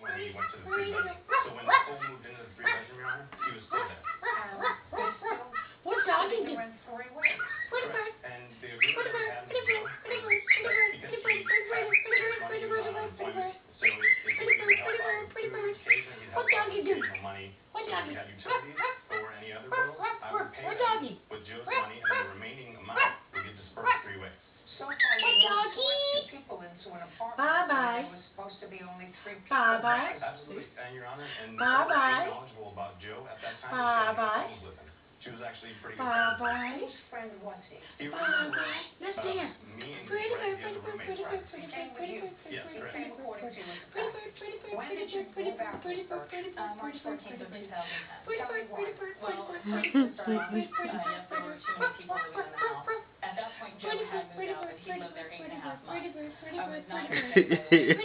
when he went to the three-bedroom. So when Nicole moved into the three-bedroom, Your Honor, he was still there. What dog did you? Correct. And the agreement we had with Joe was that because he had money, he was on unemployment, so if he needed help out with food, occasionally he'd help out with occasional money. So if we had utilities or any other bills, I would pay them with Joe's money, and the remaining amount would get dispersed 3 ways. So far, you moved 2 people into an apartment. Bye-bye. It was supposed to be only 3 people. Bye-bye. Absolutely, and Your Honor, and Bye-bye. Nicole was knowledgeable about Joe at that time. Bye-bye. She was with him. She was actually pretty good friends. Bye-bye. Whose friend was he? He was Bye-bye. Let's dance. me and Pretty Greg, bird, the other pretty bird, roommates, pretty bird, right? pretty bird, pretty bird, Yes, pretty correct. Came according to his pretty account. bird, pretty bird, When did you pretty move out bird, pretty with bird, her? pretty bird, March pretty 14th bird, of pretty 2010. pretty Tell me bird, why. pretty bird, Well, pretty first bird, to start off, pretty bird, yes, there were too many people living in the house. At that point, Joe had moved out, but he lived there 8.5 months. I was not expecting